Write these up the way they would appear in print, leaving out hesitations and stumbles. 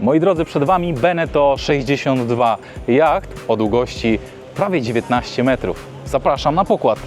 Moi drodzy, przed Wami Beneteau 62 jacht o długości prawie 19 metrów. Zapraszam na pokład.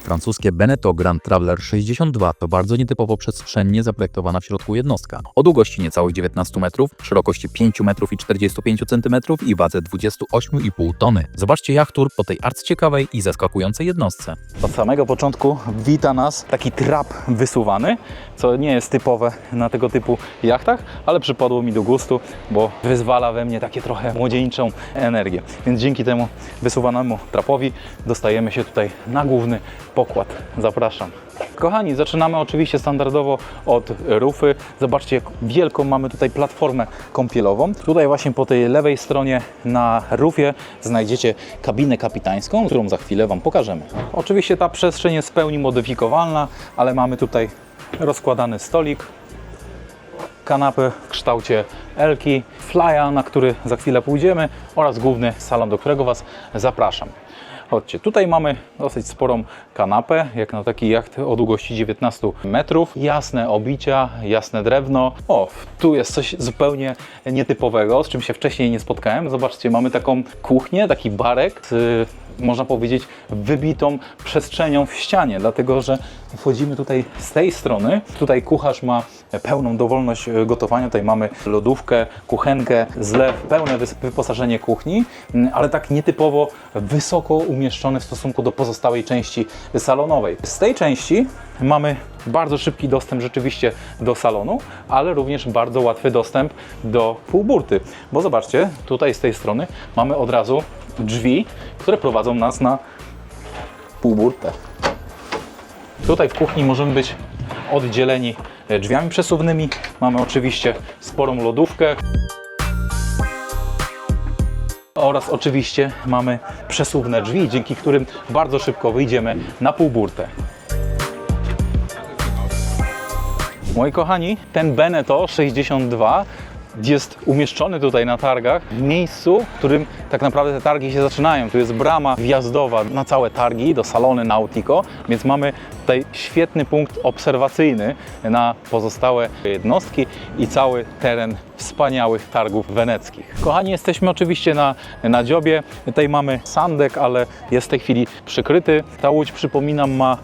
Francuskie Beneteau Grand Traveler 62 to bardzo nietypowo przestrzennie zaprojektowana w środku jednostka. O długości niecałych 19 metrów, szerokości 5 metrów i 45 cm i wadze 28,5 tony. Zobaczcie jachtur po tej arcyciekawej i zaskakującej jednostce. Od samego początku wita nas taki trap wysuwany, co nie jest typowe na tego typu jachtach, ale przypadło mi do gustu, bo wyzwala we mnie takie trochę młodzieńczą energię. Więc dzięki temu wysuwanemu trapowi dostajemy się tutaj na główny pokład. Zapraszam. Kochani, zaczynamy oczywiście standardowo od rufy. Zobaczcie, jak wielką mamy tutaj platformę kąpielową. Tutaj właśnie po tej lewej stronie na rufie znajdziecie kabinę kapitańską, którą za chwilę Wam pokażemy. Oczywiście ta przestrzeń jest w pełni modyfikowalna, ale mamy tutaj rozkładany stolik, kanapę w kształcie L-ki, flya, na który za chwilę pójdziemy, oraz główny salon, do którego Was zapraszam. Chodźcie, tutaj mamy dosyć sporą kanapę, jak na taki jacht o długości 19 metrów. Jasne obicia, jasne drewno. O, tu jest coś zupełnie nietypowego, z czym się wcześniej nie spotkałem. Zobaczcie, mamy taką kuchnię, taki barek z, można powiedzieć, wybitą przestrzenią w ścianie, dlatego że wchodzimy tutaj z tej strony. Tutaj kucharz ma pełną dowolność gotowania. Tutaj mamy lodówkę, kuchenkę, zlew, pełne wyposażenie kuchni, ale tak nietypowo wysoko umieszczone w stosunku do pozostałej części salonowej. Z tej części mamy bardzo szybki dostęp rzeczywiście do salonu, ale również bardzo łatwy dostęp do półburty, bo zobaczcie, tutaj z tej strony mamy od razu drzwi, które prowadzą nas na półburtę. Tutaj w kuchni możemy być oddzieleni drzwiami przesuwnymi. Mamy oczywiście sporą lodówkę. Oraz oczywiście mamy przesuwne drzwi, dzięki którym bardzo szybko wyjdziemy na półburtę. Moi kochani, ten Beneteau 62 jest umieszczony tutaj na targach w miejscu, w którym tak naprawdę te targi się zaczynają. Tu jest brama wjazdowa na całe targi, do Salony Nautico, więc mamy tutaj świetny punkt obserwacyjny na pozostałe jednostki i cały teren wspaniałych targów weneckich. Kochani, jesteśmy oczywiście na dziobie. Tutaj mamy sandek, ale jest w tej chwili przykryty. Ta łódź, przypominam, ma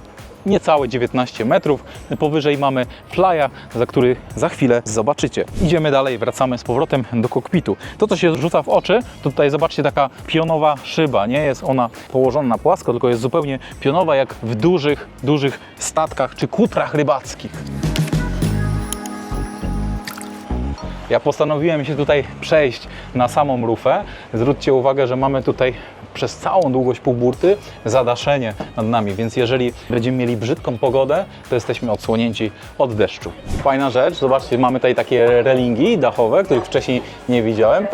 niecałe 19 metrów. Powyżej mamy flya, za który za chwilę zobaczycie. Idziemy dalej, wracamy z powrotem do kokpitu. To, co się rzuca w oczy, to tutaj zobaczcie, taka pionowa szyba. Nie jest ona położona na płasko, tylko jest zupełnie pionowa, jak w dużych statkach czy kutrach rybackich. Ja postanowiłem się tutaj przejść na samą rufę. Zwróćcie uwagę, że mamy tutaj przez całą długość półburty zadaszenie nad nami, więc jeżeli będziemy mieli brzydką pogodę, to jesteśmy odsłonięci od deszczu. Fajna rzecz, zobaczcie, mamy tutaj takie relingi dachowe, których wcześniej nie widziałem.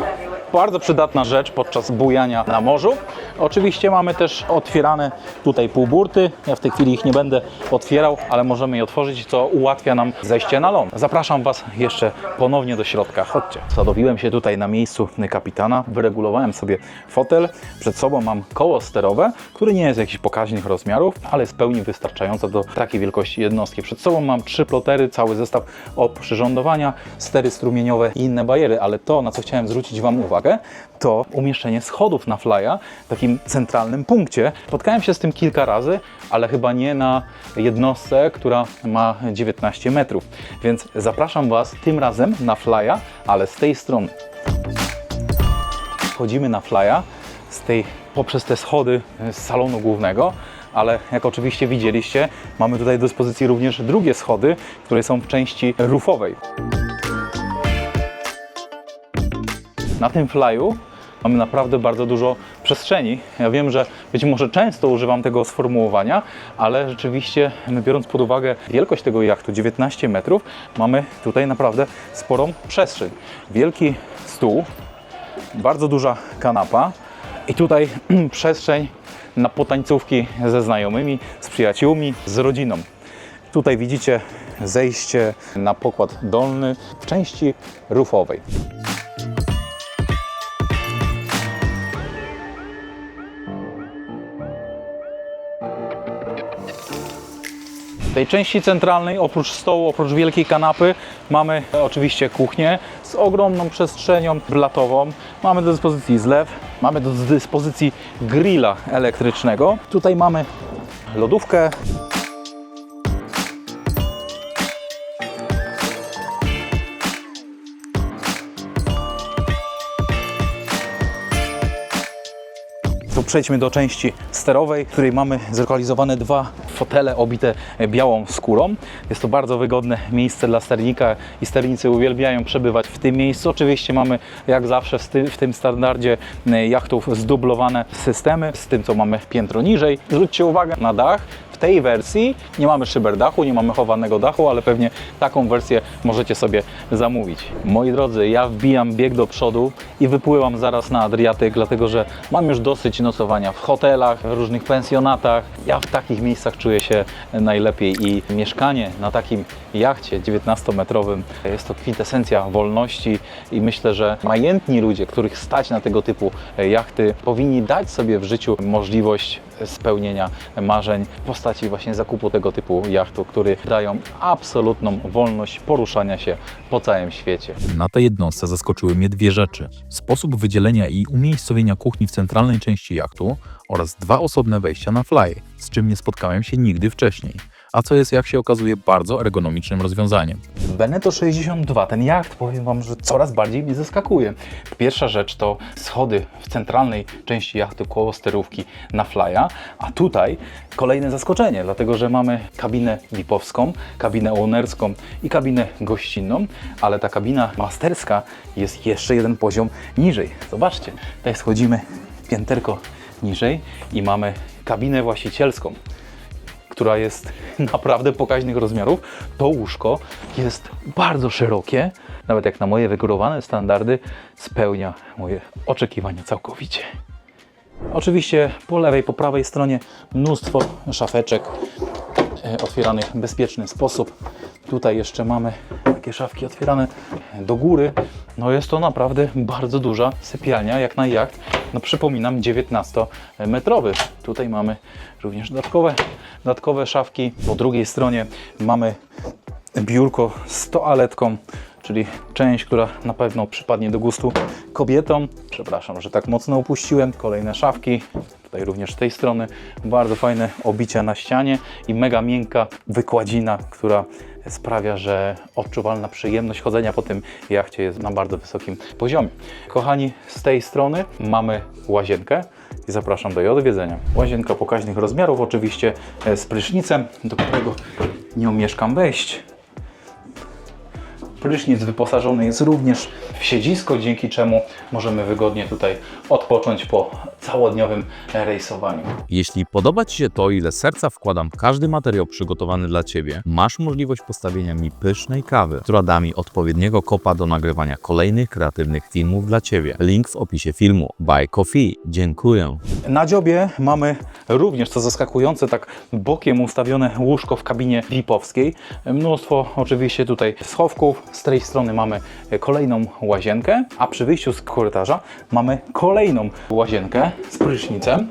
Bardzo przydatna rzecz podczas bujania na morzu. Oczywiście mamy też otwierane tutaj półburty. Ja w tej chwili ich nie będę otwierał, ale możemy je otworzyć, co ułatwia nam zejście na ląd. Zapraszam Was jeszcze ponownie do środka. Chodźcie. Zadowiłem się tutaj na miejscu kapitana. Wyregulowałem sobie fotel. Przed sobą mam koło sterowe, które nie jest jakichś pokaźnych rozmiarów, ale jest w pełni wystarczające do takiej wielkości jednostki. Przed sobą mam 3 plotery, cały zestaw oprzyrządowania, stery strumieniowe i inne bariery, ale to, na co chciałem zwrócić Wam uwagę, to umieszczenie schodów na flya w takim centralnym punkcie. Spotkałem się z tym kilka razy, ale chyba nie na jednostce, która ma 19 metrów. Więc zapraszam Was tym razem na flya, ale z tej strony. Wchodzimy na flya poprzez te schody z salonu głównego, ale jak oczywiście widzieliście, mamy tutaj do dyspozycji również drugie schody, które są w części rufowej. Na tym flyu mamy naprawdę bardzo dużo przestrzeni. Ja wiem, że być może często używam tego sformułowania, ale rzeczywiście, biorąc pod uwagę wielkość tego jachtu, 19 metrów, mamy tutaj naprawdę sporą przestrzeń. Wielki stół, bardzo duża kanapa i tutaj przestrzeń na potańcówki ze znajomymi, z przyjaciółmi, z rodziną. Tutaj widzicie zejście na pokład dolny w części rufowej. tej części centralnej, oprócz stołu, oprócz wielkiej kanapy, mamy oczywiście kuchnię z ogromną przestrzenią blatową. Mamy do dyspozycji zlew, mamy do dyspozycji grilla elektrycznego. Tutaj mamy lodówkę. To przejdźmy do części sterowej, w której mamy zlokalizowane dwa fotele obite białą skórą. Jest to bardzo wygodne miejsce dla sternika i sternicy uwielbiają przebywać w tym miejscu. Oczywiście mamy jak zawsze w tym standardzie jachtów zdublowane systemy z tym, co mamy piętro niżej. Zwróćcie uwagę na dach. W tej wersji nie mamy szyberdachu, nie mamy chowanego dachu, ale pewnie taką wersję możecie sobie zamówić. Moi drodzy, ja wbijam bieg do przodu i wypływam zaraz na Adriatyk, dlatego że mam już dosyć nocowania w hotelach, w różnych pensjonatach. Ja w takich miejscach czuję się najlepiej i mieszkanie na takim jachcie 19-metrowym jest to kwintesencja wolności i myślę, że majętni ludzie, których stać na tego typu jachty, powinni dać sobie w życiu możliwość spełnienia marzeń w postaci właśnie zakupu tego typu jachtu, który dają absolutną wolność poruszania się po całym świecie. Na tej jednostce zaskoczyły mnie dwie rzeczy. Sposób wydzielenia i umiejscowienia kuchni w centralnej części jachtu oraz dwa osobne wejścia na fly, z czym nie spotkałem się nigdy wcześniej. A co jest, jak się okazuje, bardzo ergonomicznym rozwiązaniem. Beneteau 62, ten jacht, powiem Wam, że coraz bardziej mnie zaskakuje. Pierwsza rzecz to schody w centralnej części jachtu koło sterówki na flya, a tutaj kolejne zaskoczenie, dlatego że mamy kabinę VIP-owską, kabinę ownerską i kabinę gościnną, ale ta kabina masterska jest jeszcze jeden poziom niżej. Zobaczcie, tutaj schodzimy pięterko niżej i mamy kabinę właścicielską, która jest naprawdę pokaźnych rozmiarów. To łóżko jest bardzo szerokie, nawet jak na moje wygórowane standardy spełnia moje oczekiwania całkowicie. Oczywiście po lewej, po prawej stronie mnóstwo szafeczek otwieranych w bezpieczny sposób. Tutaj jeszcze mamy takie szafki otwierane do góry. No jest to naprawdę bardzo duża sypialnia, jak na jacht. No przypominam, 19-metrowy. Tutaj mamy również dodatkowe szafki. Po drugiej stronie mamy biurko z toaletką, czyli część, która na pewno przypadnie do gustu kobietom. Przepraszam, że tak mocno upuściłem. Kolejne szafki. Tutaj również z tej strony bardzo fajne obicia na ścianie i mega miękka wykładzina, która sprawia, że odczuwalna przyjemność chodzenia po tym jachcie jest na bardzo wysokim poziomie. Kochani, z tej strony mamy łazienkę i zapraszam do jej odwiedzenia. Łazienka pokaźnych rozmiarów, oczywiście z prysznicem, do którego nie omieszkam wejść. Prysznic wyposażony jest również w siedzisko, dzięki czemu możemy wygodnie tutaj odpocząć po całodniowym rejsowaniu. Jeśli podoba Ci się to, ile serca wkładam w każdy materiał przygotowany dla Ciebie, masz możliwość postawienia mi pysznej kawy, która da mi odpowiedniego kopa do nagrywania kolejnych kreatywnych filmów dla Ciebie. Link w opisie filmu. Buy coffee. Dziękuję. Na dziobie mamy również, co zaskakujące, tak bokiem ustawione łóżko w kabinie VIP-owskiej. Mnóstwo oczywiście tutaj schowków. Z tej strony mamy kolejną łazienkę, a przy wyjściu z korytarza mamy kolejną łazienkę z prysznicem.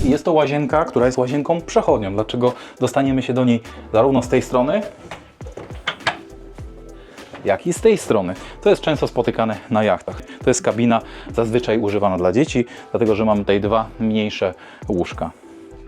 Jest to łazienka, która jest łazienką przechodnią. Dlaczego dostaniemy się do niej zarówno z tej strony, jak i z tej strony. To jest często spotykane na jachtach. To jest kabina zazwyczaj używana dla dzieci, dlatego że mamy tutaj dwa mniejsze łóżka.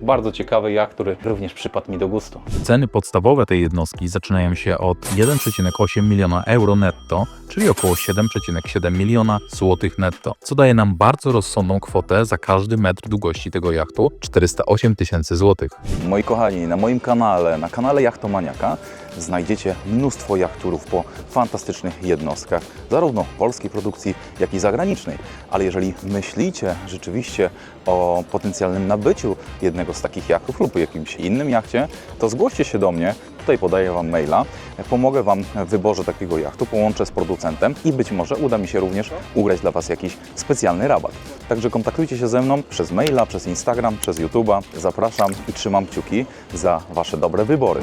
bardzo ciekawy jacht, który również przypadł mi do gustu. Ceny podstawowe tej jednostki zaczynają się od 1,8 miliona euro netto, czyli około 7,7 miliona złotych netto, co daje nam bardzo rozsądną kwotę za każdy metr długości tego jachtu, 408 tysięcy złotych. Moi kochani, na moim kanale, na kanale Jachtomaniaka znajdziecie mnóstwo jachturów po fantastycznych jednostkach, zarówno polskiej produkcji, jak i zagranicznej. Ale jeżeli myślicie rzeczywiście o potencjalnym nabyciu jednego z takich jachtów lub jakimś innym jachcie, to zgłoście się do mnie. Tutaj podaję Wam maila, pomogę Wam w wyborze takiego jachtu, połączę z producentem i być może uda mi się również ugrać dla Was jakiś specjalny rabat. Także kontaktujcie się ze mną przez maila, przez Instagram, przez YouTube'a. Zapraszam i trzymam kciuki za Wasze dobre wybory.